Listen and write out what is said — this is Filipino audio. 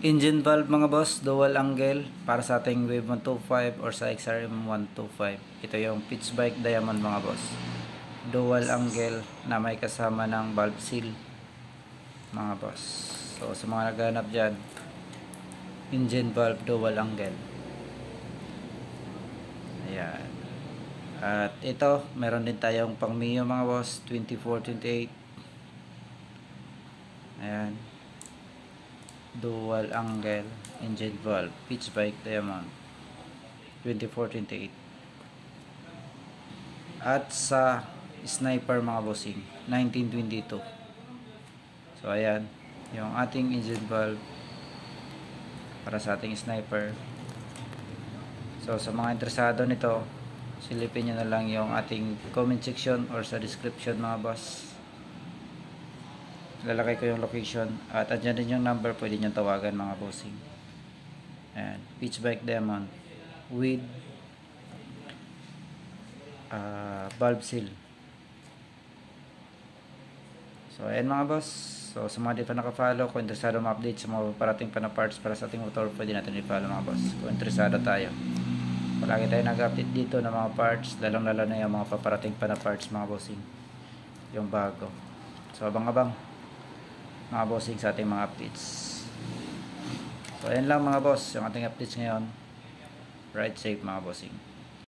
Engine valve mga boss, dual angle para sa ating Wave 125 or sa XRM 125. Ito yung pitch bike diamond mga boss. Dual angle na may kasama ng valve seal mga boss. So sa mga naghahanap dyan, engine valve dual angle. Ayan. At ito, meron din tayong pang Mio mga boss, 24-28. Ayan. Dual angle engine valve pitch bike diamond 24-28. At sa sniper mga bossing 1922. So ayan yung ating engine valve para sa ating sniper. So sa mga interesado nito, silipin nyo na lang yung ating comment section or sa description mga boss. Lalagay ko yung location at andyan din yung number, pwede nyo tawagan mga bossing. Ayan, pitch bike diamond with valve seal. So ayan mga boss. So sa mga di pa nakafollow, kung interesado ma-update sa mga parating pa na parts para sa ating motor, pwede natin i-follow mga boss kung interesado tayo. Palagi tayo nag-update dito ng mga parts, lalong lalo na yung mga paparating pa na parts mga bossing, yung bago. So abang-abang mga bossing sa ating mga updates. So ayan lang mga boss yung ating updates ngayon. Ride safe mga bossing.